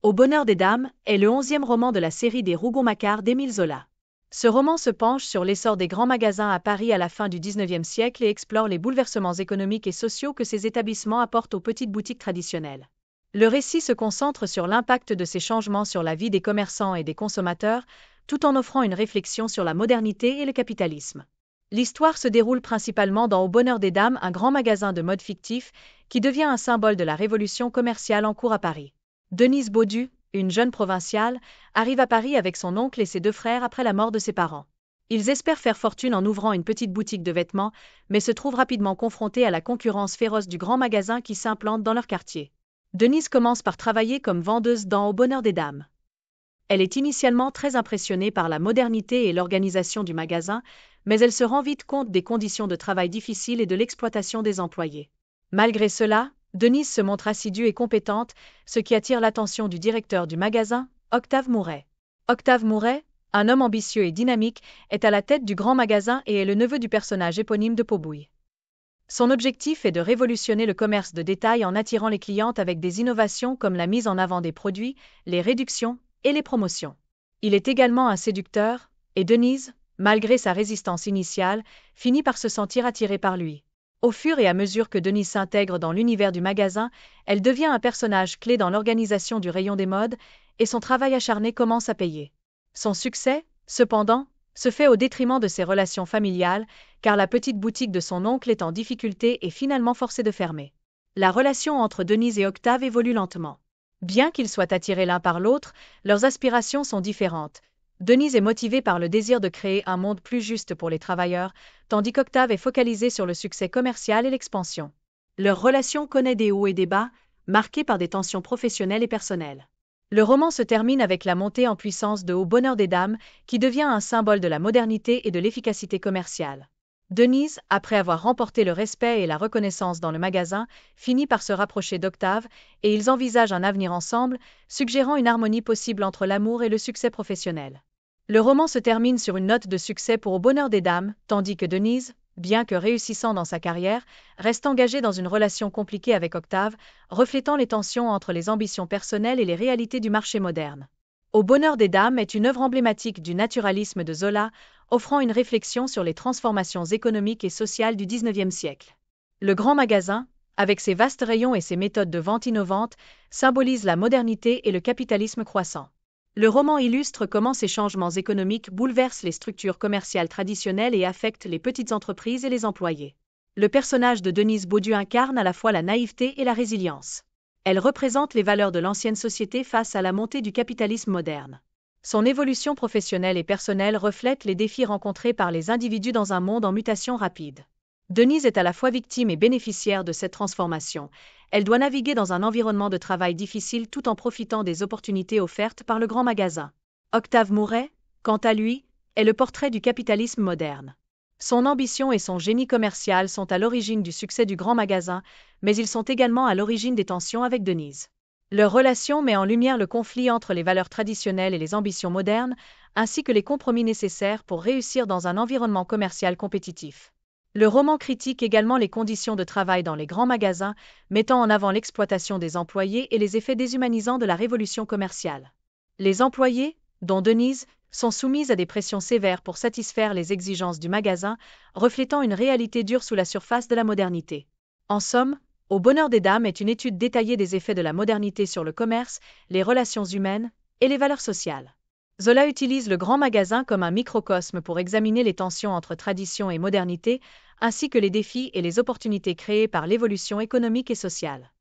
Au bonheur des dames est le 11e roman de la série des Rougon-Macquart d'Émile Zola. Ce roman se penche sur l'essor des grands magasins à Paris à la fin du XIXe siècle et explore les bouleversements économiques et sociaux que ces établissements apportent aux petites boutiques traditionnelles. Le récit se concentre sur l'impact de ces changements sur la vie des commerçants et des consommateurs, tout en offrant une réflexion sur la modernité et le capitalisme. L'histoire se déroule principalement dans Au bonheur des dames, un grand magasin de mode fictif qui devient un symbole de la révolution commerciale en cours à Paris. Denise Baudu, une jeune provinciale, arrive à Paris avec son oncle et ses 2 frères après la mort de ses parents. Ils espèrent faire fortune en ouvrant une petite boutique de vêtements, mais se trouvent rapidement confrontés à la concurrence féroce du grand magasin qui s'implante dans leur quartier. Denise commence par travailler comme vendeuse dans Au bonheur des dames. Elle est initialement très impressionnée par la modernité et l'organisation du magasin, mais elle se rend vite compte des conditions de travail difficiles et de l'exploitation des employés. Malgré cela, Denise se montre assidue et compétente, ce qui attire l'attention du directeur du magasin, Octave Mouret. Octave Mouret, un homme ambitieux et dynamique, est à la tête du grand magasin et est le neveu du personnage éponyme de Pot-Bouille. Son objectif est de révolutionner le commerce de détail en attirant les clientes avec des innovations comme la mise en avant des produits, les réductions et les promotions. Il est également un séducteur, et Denise, malgré sa résistance initiale, finit par se sentir attirée par lui. Au fur et à mesure que Denise s'intègre dans l'univers du magasin, elle devient un personnage clé dans l'organisation du rayon des modes, et son travail acharné commence à payer. Son succès, cependant, se fait au détriment de ses relations familiales, car la petite boutique de son oncle est en difficulté et finalement forcée de fermer. La relation entre Denise et Octave évolue lentement. Bien qu'ils soient attirés l'un par l'autre, leurs aspirations sont différentes. Denise est motivée par le désir de créer un monde plus juste pour les travailleurs, tandis qu'Octave est focalisé sur le succès commercial et l'expansion. Leur relation connaît des hauts et des bas, marqués par des tensions professionnelles et personnelles. Le roman se termine avec la montée en puissance de Au bonheur des dames, qui devient un symbole de la modernité et de l'efficacité commerciale. Denise, après avoir remporté le respect et la reconnaissance dans le magasin, finit par se rapprocher d'Octave, et ils envisagent un avenir ensemble, suggérant une harmonie possible entre l'amour et le succès professionnel. Le roman se termine sur une note de succès pour Au bonheur des dames, tandis que Denise, bien que réussissant dans sa carrière, reste engagée dans une relation compliquée avec Octave, reflétant les tensions entre les ambitions personnelles et les réalités du marché moderne. Au bonheur des dames est une œuvre emblématique du naturalisme de Zola, offrant une réflexion sur les transformations économiques et sociales du XIXe siècle. Le grand magasin, avec ses vastes rayons et ses méthodes de vente innovantes, symbolise la modernité et le capitalisme croissant. Le roman illustre comment ces changements économiques bouleversent les structures commerciales traditionnelles et affectent les petites entreprises et les employés. Le personnage de Denise Baudu incarne à la fois la naïveté et la résilience. Elle représente les valeurs de l'ancienne société face à la montée du capitalisme moderne. Son évolution professionnelle et personnelle reflète les défis rencontrés par les individus dans un monde en mutation rapide. Denise est à la fois victime et bénéficiaire de cette transformation. Elle doit naviguer dans un environnement de travail difficile tout en profitant des opportunités offertes par le grand magasin. Octave Mouret, quant à lui, est le portrait du capitalisme moderne. Son ambition et son génie commercial sont à l'origine du succès du grand magasin, mais ils sont également à l'origine des tensions avec Denise. Leur relation met en lumière le conflit entre les valeurs traditionnelles et les ambitions modernes, ainsi que les compromis nécessaires pour réussir dans un environnement commercial compétitif. Le roman critique également les conditions de travail dans les grands magasins, mettant en avant l'exploitation des employés et les effets déshumanisants de la révolution commerciale. Les employés, dont Denise, sont soumis à des pressions sévères pour satisfaire les exigences du magasin, reflétant une réalité dure sous la surface de la modernité. En somme, Au bonheur des dames est une étude détaillée des effets de la modernité sur le commerce, les relations humaines et les valeurs sociales. Zola utilise le grand magasin comme un microcosme pour examiner les tensions entre tradition et modernité, ainsi que les défis et les opportunités créés par l'évolution économique et sociale.